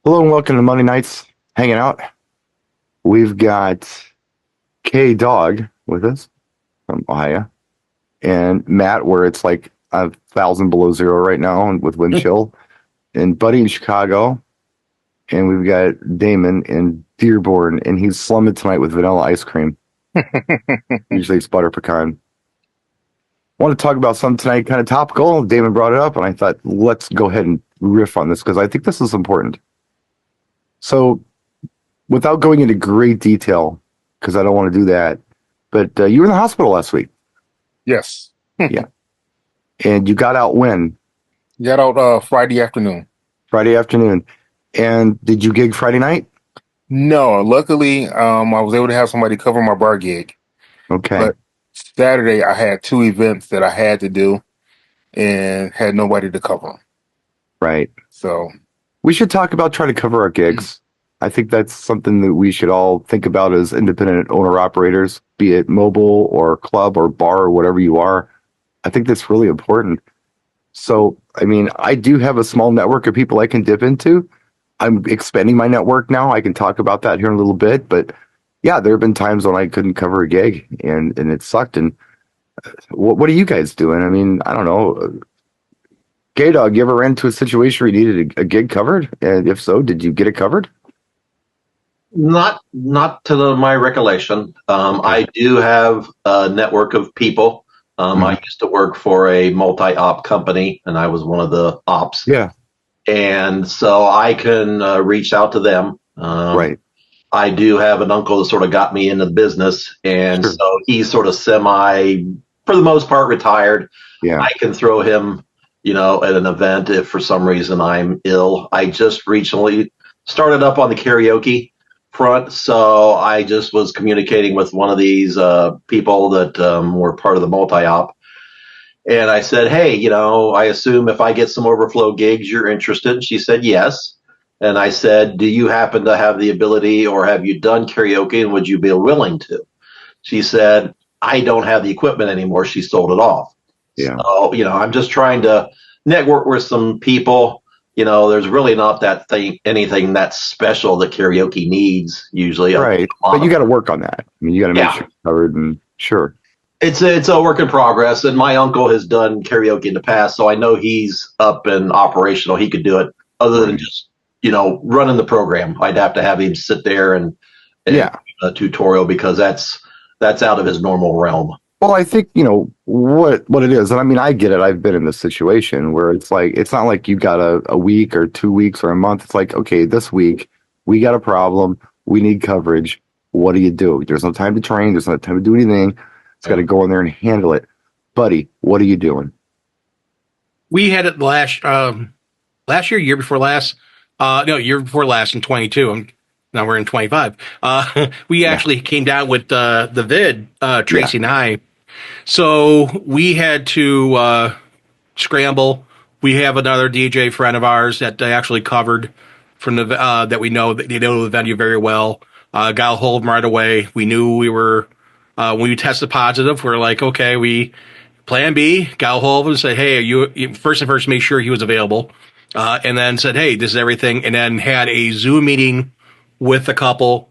Hello and welcome to Monday Nights Hanging Out. We've got K Dog with us from Ohio and Matt, where it's like 1,000 below zero right now and with wind chill, and Buddy in Chicago. And we've got Damon in Dearborn, and he's slumming tonight with vanilla ice cream. Usually it's butter pecan. Want to talk about something tonight, kind of topical. Damon brought it up, and I thought, let's go ahead and riff on this because I think this is important. So, without going into great detail, because I don't want to do that, but you were in the hospital last week. Yes. Yeah. And you got out when? Got out Friday afternoon. Friday afternoon. And did you gig Friday night? No, luckily, I was able to have somebody cover my bar gig. Okay. But Saturday, I had two events that I had to do and had nobody to cover 'em. Right. So, We should talk about trying to cover our gigs. I think that's something that we should all think about as independent owner operators, be it mobile or club or bar or whatever you are. I think that's really important. So, I mean, I do have a small network of people I can dip into. I'm expanding my network now. I can talk about that here in a little bit, but yeah, there have been times when I couldn't cover a gig and it sucked. And what are you guys doing? I mean, I don't know. Gay Dog, you ever ran into a situation where you needed a gig covered? And if so, did you get it covered? Not to my recollection. I do have a network of people. I used to work for a multi-op company, and I was one of the ops. Yeah, And so I can reach out to them. right. I do have an uncle that sort of got me into the business, and Sure. so he's sort of semi, for the most part, retired. Yeah, I can throw him, at an event if for some reason I'm ill. I just recently started up on the karaoke front, so I just was communicating with one of these people that were part of the multi-op, and I said, "Hey, I assume if I get some overflow gigs, you're interested." She said, "Yes." And I said, "Do you happen to have the ability, or have you done karaoke, and would you be willing to?" She said, "I don't have the equipment anymore." She sold it off. yeah, So, I'm just trying to network with some people. There's really not anything that special that karaoke needs usually. right. But you got to work on that. I mean, you got to make Yeah, sure it's covered and sure. it's a work in progress. And my uncle has done karaoke in the past, so I know he's up and operational. He could do it other than Right. just, running the program. I'd have to have him sit there and Yeah. a tutorial because that's out of his normal realm. Well, I think, what it is. And I mean, I get it. I've been in this situation where it's like, it's not like you got a week or 2 weeks or a month. It's like, okay, this week we got a problem. We need coverage. What do you do? There's no time to train. There's no time to do anything. It's got to go in there and handle it. Buddy, what are you doing? We had it last year, year before last. No, year before last in 22. Now we're in 25. We Yeah. actually came down with the vid, Yeah. Tracy and I. So we had to scramble. We have another DJ friend of ours that they actually covered from the that we know that they know the venue very well. Got a hold of him right away. We knew we were when we tested positive. We're like, okay, we plan B. Got a hold of him and said, hey, are you first and first make sure he was available, and then said, hey, this is everything, and then had a Zoom meeting with the couple.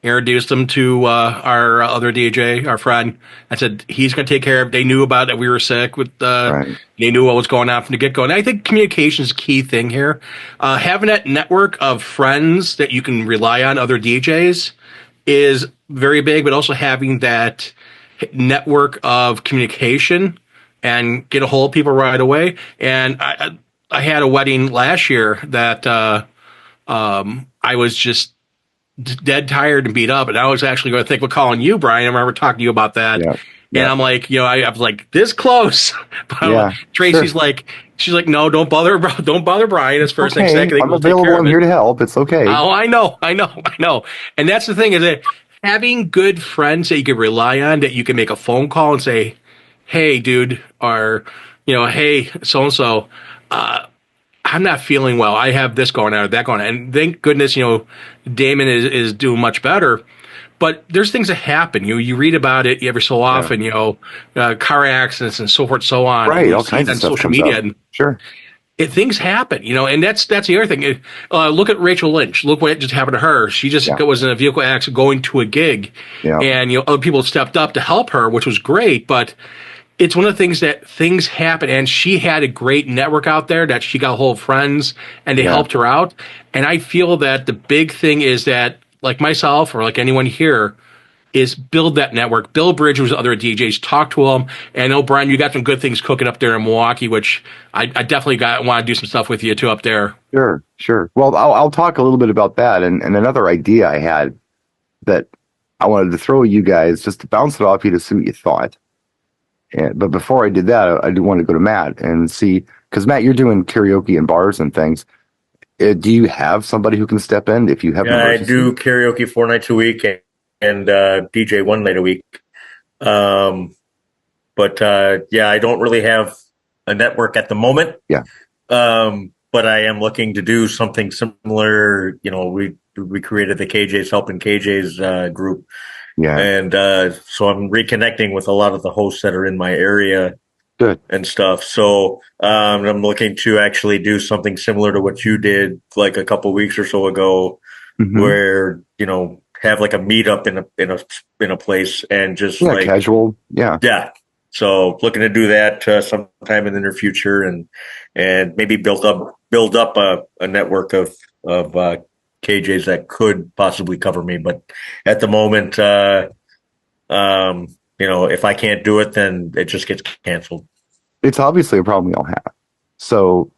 Introduced them to our other DJ, our friend. I said he's going to take care of it. They knew about that we were sick. Right. They knew what was going on from the get go. And I think communication is a key thing here. Having that network of friends that you can rely on, other DJs, is very big. But also having that network of communication and get a hold of people right away. And I had a wedding last year that I was just dead tired and beat up, and I was actually going to think of calling you, Brian. I remember talking to you about that, Yeah. and Yeah. I'm like, I was like this close, but Yeah. Tracy's Sure. like, she's like, no, don't bother, don't bother Brian. It's first thing, Okay. second thing, I'm we'll take available. care of I'm it. here to help. It's okay. Oh, I know, and that's the thing is that having good friends that you can rely on, that you can make a phone call and say, hey, dude, or hey, so and so. I'm not feeling well. I have this going on or that going on. And thank goodness, Damon is doing much better. But there's things that happen. You read about it every so Yeah. often, car accidents and so forth, so on. And Right. you All see it kinds of on stuff social comes media. up. And Sure. things happen, and that's the other thing. Look at Rachel Lynch. Look what just happened to her. She just Yeah. was in a vehicle accident going to a gig, Yeah. and other people stepped up to help her, which was great. But it's one of the things that things happen, and she had a great network out there that she got a whole of friends, and they Yeah. helped her out. And I feel that the big thing is that, like myself or like anyone here, is build that network, build bridges with other DJs, talk to them. And I know, Brian, you got some good things cooking up there in Milwaukee, which I definitely want to do some stuff with you too up there. Sure. Well, I'll talk a little bit about that. And another idea I had that I wanted to throw at you guys just to bounce it off you to see what you thought. But before I did that, I do want to go to Matt and see, because Matt, you're doing karaoke in bars and things. Do you have somebody who can step in if you have an Yeah, I emergency? do karaoke 4 nights a week and DJ 1 night a week. But I don't really have a network at the moment. Yeah. But I am looking to do something similar. We created the KJ's Helping KJ's group. Yeah. And so I'm reconnecting with a lot of the hosts that are in my area. Good. And stuff. So I'm looking to actually do something similar to what you did like a couple weeks or so ago, where have like a meetup in a place and just like casual. Yeah. So looking to do that sometime in the near future and maybe build up a network of KJs that could possibly cover me. But at the moment, if I can't do it, then it just gets canceled. It's obviously a problem we all have. So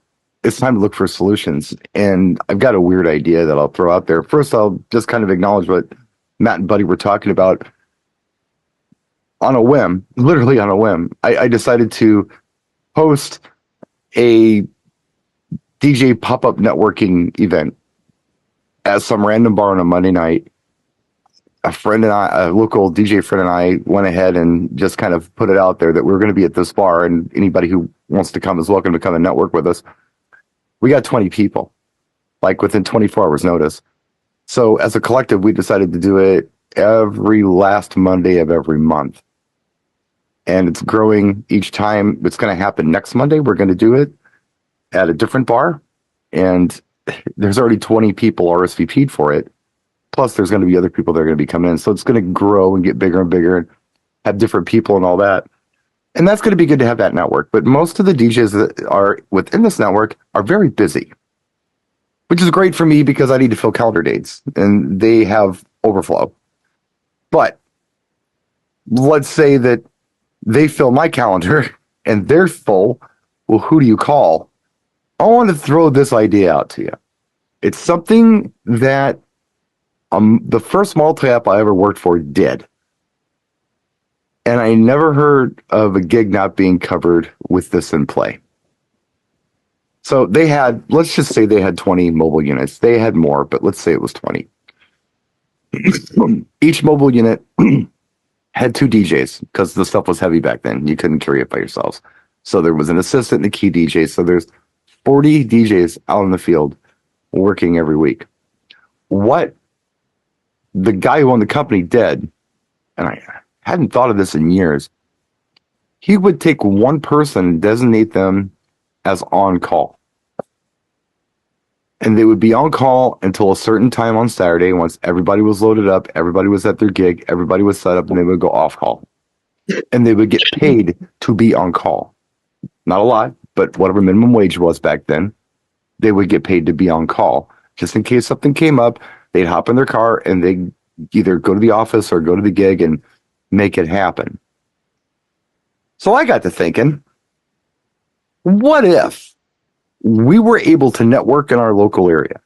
it's time to look for solutions. And I've got a weird idea that I'll throw out there. First, I'll just kind of acknowledge what Matt and Buddy were talking about. On a whim, literally on a whim, I decided to host a DJ pop-up networking event at some random bar on a Monday night. A local DJ friend and I went ahead and just kind of put it out there that we're going to be at this bar and anybody who wants to come is welcome to come and network with us. We got 20 people, like within 24 hours notice. So as a collective, we decided to do it every last Monday of every month. And it's growing each time. It's going to happen next Monday. We're going to do it at a different bar. And there's already 20 people RSVP'd for it. Plus, there's going to be other people that are going to be coming in. So it's going to grow and get bigger and bigger and have different people and all that. And that's going to be good to have that network. But most of the DJs that are within this network are very busy, which is great for me because I need to fill calendar dates and they have overflow. But let's say that they fill my calendar and they're full. Well, who do you call? I want to throw this idea out to you. It's something that the first multi-app I ever worked for did. And I never heard of a gig not being covered with this in play. So they had, let's just say they had 20 mobile units. They had more, but let's say it was 20. Each mobile unit had 2 DJs because the stuff was heavy back then. You couldn't carry it by yourselves. So there was an assistant and a key DJ. So there's 40 DJs out in the field working every week. What the guy who owned the company did, and I hadn't thought of this in years, he would take one person and designate them as on call. And they would be on call until a certain time on Saturday. Once everybody was loaded up, everybody was at their gig, everybody was set up, and they would go off call. And they would get paid to be on call. Not a lot, but whatever minimum wage was back then, they would get paid to be on call. Just in case something came up, they'd hop in their car and they'd either go to the office or go to the gig and make it happen. So I got to thinking, what if we were able to network in our local area?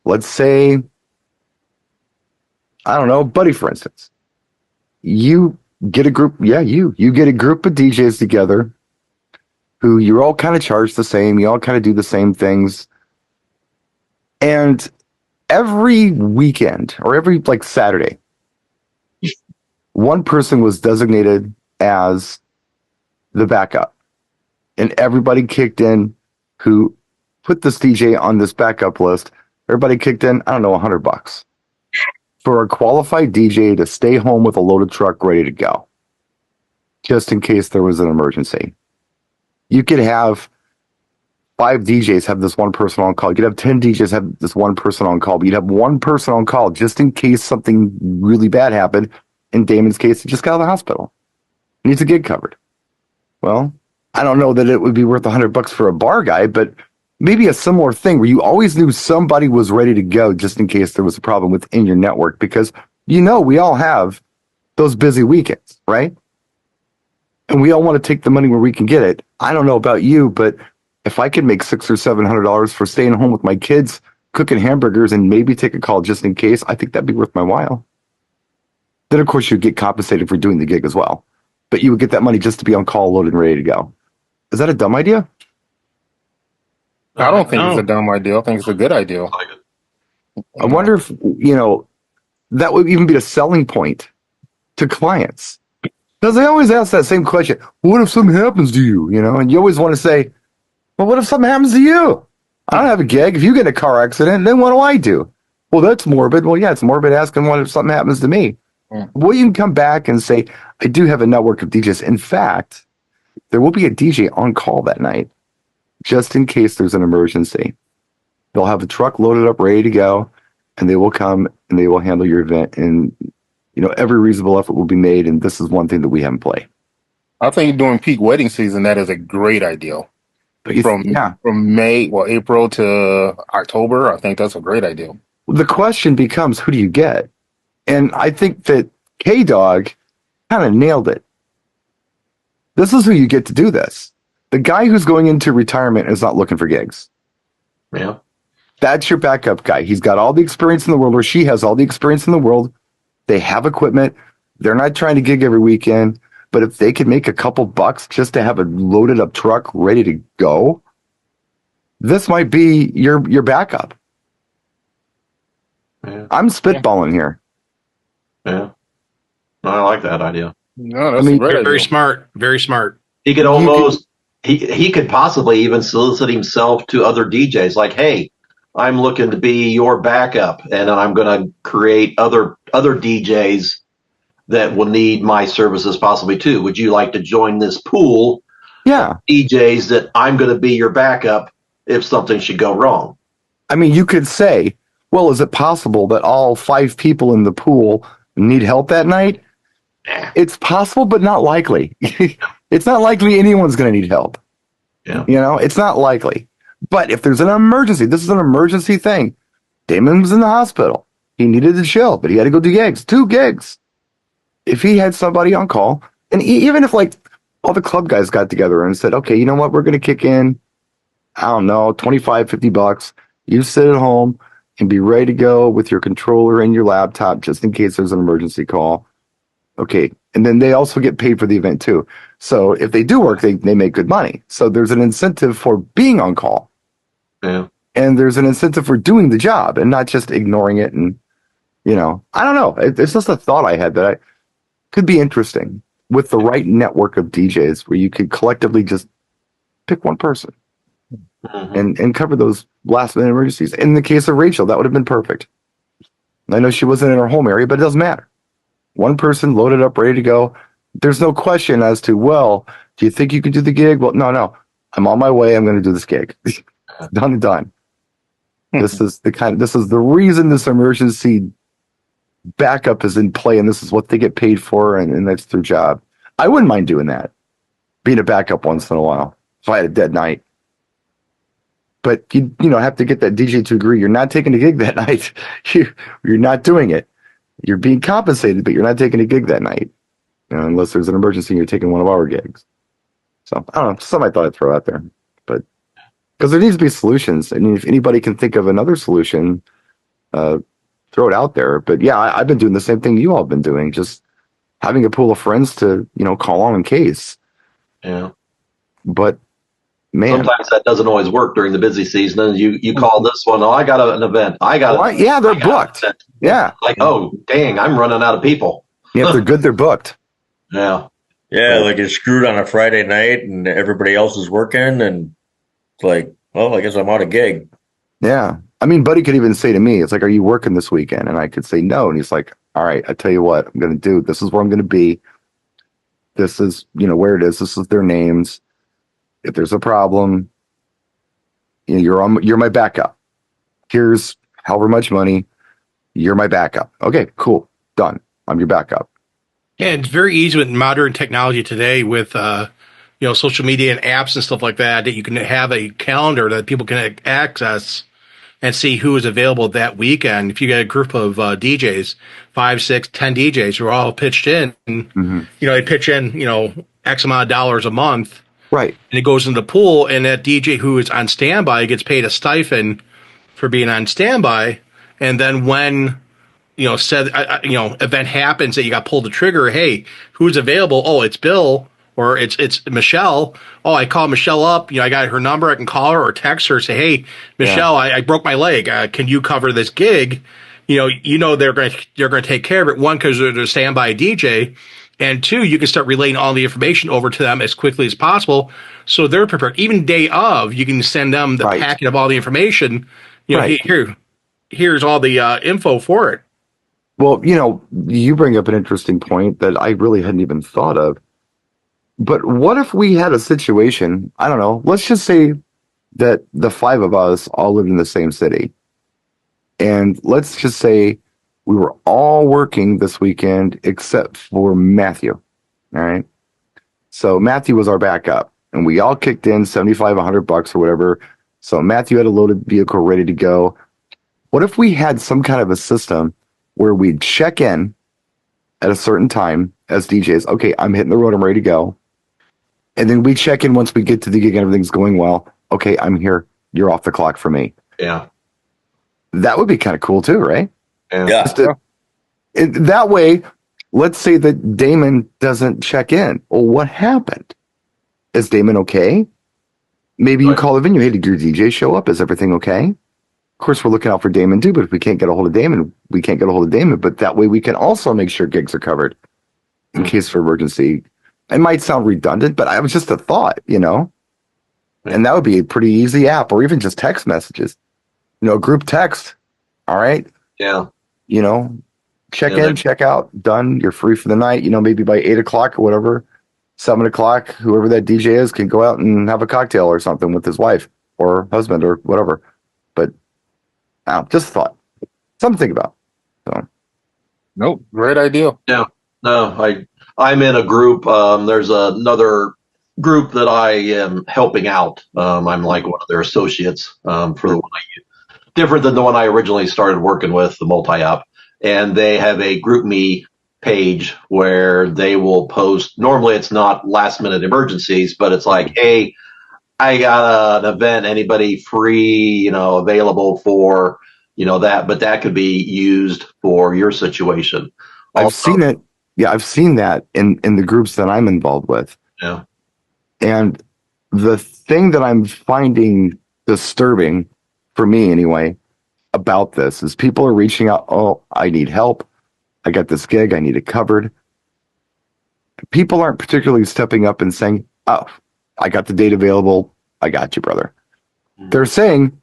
Let's say, I don't know, Buddy, for instance. You get a group, you get a group of DJs together who you're all kind of charged the same, you all kind of do the same things. And every weekend or every like Saturday, one person was designated as the backup. And everybody kicked in who put this DJ on this backup list. Everybody kicked in, I don't know, $100 for a qualified DJ to stay home with a loaded truck ready to go, just in case there was an emergency. You could have 5 DJs have this one person on call. You could have 10 DJs have this one person on call. But you'd have one person on call just in case something really bad happened. In Damon's case, he just got out of the hospital. He needs a gig covered. Well, I don't know that it would be worth $100 for a bar guy, but maybe a similar thing where you always knew somebody was ready to go just in case there was a problem within your network, because we all have those busy weekends, right? And we all want to take the money where we can get it. I don't know about you, but if I could make $600 or $700 for staying home with my kids, cooking hamburgers, and maybe take a call just in case, I think that'd be worth my while. Then, of course, you'd get compensated for doing the gig as well. But you would get that money just to be on call, loaded, and ready to go. Is that a dumb idea? I don't think it's a dumb idea. I think it's a good idea. I wonder if, that would even be a selling point to clients. Because they always ask that same question. What if something happens to you? And you always want to say, well, what if something happens to you? I don't have a gig. If you get in a car accident, then what do I do? Well, that's morbid. Well, yeah, it's morbid asking what if something happens to me. Well, you can come back and say, I do have a network of DJs. In fact, there will be a DJ on call that night, just in case there's an emergency. They'll have a truck loaded up, ready to go, and they will come and they will handle your event. And, every reasonable effort will be made. And this is one thing that we have in play. I think during peak wedding season, that is a great idea. From April to October, I think that's a great idea. The question becomes, who do you get? And I think that K-Dog kind of nailed it. This is who you get to do this. The guy who's going into retirement is not looking for gigs. Yeah. That's your backup guy. He's got all the experience in the world, or she has all the experience in the world. They have equipment. They're not trying to gig every weekend. But if they could make a couple bucks just to have a loaded up truck ready to go, this might be your backup. Yeah. I'm spitballing here. Yeah. No, I like that idea. No, that's a great idea. Very smart. Very smart. He could almost, he could possibly even solicit himself to other DJs like, hey, I'm looking to be your backup, and I'm going to create other DJs that will need my services possibly too. Would you like to join this pool of DJs that I'm going to be your backup if something should go wrong? I mean, you could say, well, is it possible that all 5 people in the pool need help that night? It's possible, but not likely. It's not likely anyone's going to need help. Yeah. It's not likely. But if there's an emergency, this is an emergency thing. Damon was in the hospital. He needed to chill, but he had to go do gigs, 2 gigs. If he had somebody on call, and even if all the club guys got together and said, okay, you know what, we're going to kick in, I don't know, $25, $50. You sit at home and be ready to go with your controller and your laptop just in case there's an emergency call. Okay. And then they also get paid for the event too. So if they do work, they make good money. So there's an incentive for being on call. Yeah. And there's an incentive for doing the job and not just ignoring it. And, I don't know. It's just a thought I had that could be interesting with the right network of DJs where you could collectively just pick one person and cover those last minute emergencies. In the case of Rachel, that would have been perfect. I know she wasn't in her home area, but it doesn't matter. One person loaded up, ready to go. There's no question as to, well, do you think you could do the gig? Well, no. I'm on my way. I'm going to do this gig. Done and done. This is the reason this emergency backup is in play, and this is what they get paid for, and that's their job. I wouldn't mind doing that, being a backup once in a while if I had a dead night. But you have to get that DJ to agree you're not taking a gig that night. You're not doing it. You're being compensated, but you're not taking a gig that night, unless there's an emergency and you're taking one of our gigs. So I don't know. Something I thought I'd throw out there, but because there needs to be solutions. I mean, if anybody can think of another solution, throw it out there. But yeah, I've been doing the same thing you all have been doing, just having a pool of friends to call on in case. Yeah. But man, sometimes that doesn't always work during the busy season. And you call this one, I got an event. They're booked. Yeah. Like, oh, dang, I'm running out of people. Yeah, if they're good, they're booked. Yeah. Yeah, like it's screwed on a Friday night and everybody else is working, and it's like, well, I guess I'm out of gig. Yeah. I mean, Buddy could even say to me, it's like, are you working this weekend? And I could say no. And he's like, all right, I tell you what I'm going to do. This is where I'm going to be. This is, where it is. This is their names. If there's a problem, You're my backup. Here's however much money. You're my backup. Okay, cool, done. I'm your backup. Yeah, it's very easy with modern technology today with social media and apps and stuff like that you can have a calendar that people can access and see who is available that weekend. If you get a group of DJs, 5, 6, 10 DJs who are all pitched in, they pitch in, X amount of dollars a month. Right. And it goes in the pool, and that DJ who is on standby gets paid a stipend for being on standby. And then when, event happens that you got pulled the trigger, hey, who's available? Oh, it's Bill. Or it's Michelle. Oh, I call Michelle up. I got her number. I can call her or text her. Say, hey, Michelle, I broke my leg. Can you cover this gig? They're going to take care of it. One, because they're a standby DJ, and two, you can start relaying all the information over to them as quickly as possible, so they're prepared. Even day of, you can send them the packet of all the information. Here's all the info for it. Well, you bring up an interesting point that I really hadn't even thought of. But what if we had a situation, I don't know, let's just say that the 5 of us all lived in the same city. And let's just say we were all working this weekend except for Matthew. All right. So Matthew was our backup, and we all kicked in $75, $100 or whatever. So Matthew had a loaded vehicle ready to go. What if we had some kind of a system where we'd check in at a certain time as DJs? Okay, I'm hitting the road. I'm ready to go. And then we check in once we get to the gig and everything's going well. Okay, I'm here. You're off the clock for me. Yeah. That would be kind of cool too, right? Yeah. That way, let's say that Damon doesn't check in. Well, what happened? Is Damon okay? Maybe you call the venue. Hey, did your DJ show up? Is everything okay? Of course, we're looking out for Damon too, but if we can't get a hold of Damon, we can't get a hold of Damon. But that way we can also make sure gigs are covered in case of emergency. It might sound redundant, but I was just a thought, and that would be a pretty easy app, or even just text messages, group text. All right. Yeah. Check in, check out, done. You're free for the night. Maybe by 8 o'clock or whatever, 7 o'clock, whoever that DJ is can go out and have a cocktail or something with his wife or husband or whatever. But just a thought, something to think about. So. Nope. Great idea. Yeah. No, I'm in a group. There's another group that I am helping out. I'm like one of their associates for the one different than the one I originally started working with, the multi-op. And they have a group me page where they will post. Normally, it's not last minute emergencies, but it's like, hey, I got an event. Anybody free? Available for that. But that could be used for your situation. I've seen it. Yeah, I've seen that in the groups that I'm involved with. Yeah. And the thing that I'm finding disturbing, for me anyway, about this is people are reaching out, oh, I need help. I got this gig. I need it covered. People aren't particularly stepping up and saying, oh, I got the date available. I got you, brother. Mm-hmm. They're saying,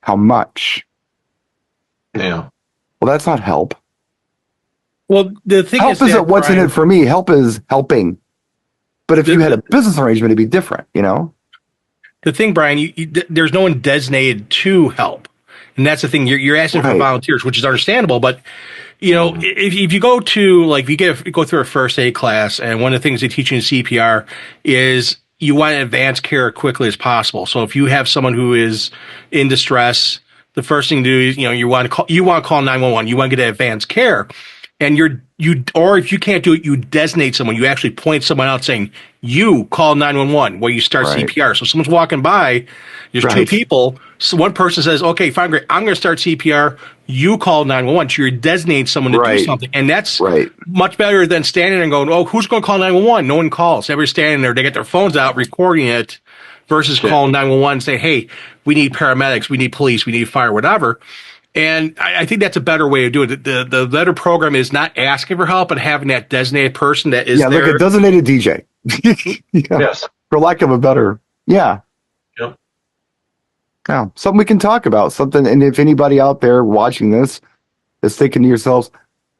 how much? Yeah. Well, that's not help. Well, the thing help isn't what's in it for me. Help is helping. But if you had a business arrangement, it'd be different, The thing, Brian, there's no one designated to help. And that's the thing. You're asking for volunteers, which is understandable. But, if you go to, if you go through a first aid class, and one of the things they teach you in CPR is you want advanced care as quickly as possible. So if you have someone who is in distress, the first thing to do is, you want to call 911. You want to get advanced care. And or if you can't do it, you designate someone. You actually point someone out saying, you call 911 where you start CPR. So someone's walking by, there's 2 people. So one person says, okay, fine, great. I'm going to start CPR. You call 911. So you're designating someone to do something. And that's much better than standing there and going, oh, who's going to call 911? No one calls. Everybody's standing there. They get their phones out, recording it versus calling 911 and say, hey, we need paramedics. We need police. We need fire, whatever. And I think that's a better way to do it. The better program is not asking for help, but having that designated person that is there. Yeah, like a designated DJ. Yes. For lack of a better, Yeah, something we can talk about. Something, and if anybody out there watching this is thinking to yourselves,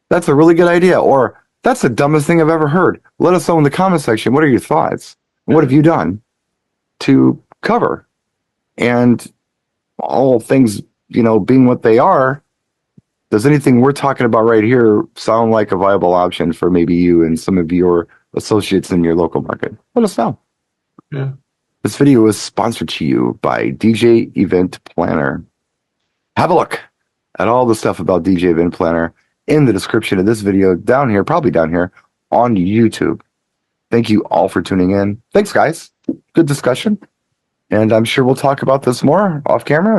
that's a really good idea, or that's the dumbest thing I've ever heard, let us know in the comment section. What are your thoughts? What have you done to cover? And all things, being what they are, does anything we're talking about right here sound like a viable option for maybe you and some of your associates in your local market? Let us know. Yeah. This video was sponsored to you by DJ Event Planner. Have a look at all the stuff about DJ Event Planner in the description of this video down here, probably down here on YouTube. Thank you all for tuning in. Thanks, guys. Good discussion. And I'm sure we'll talk about this more off camera.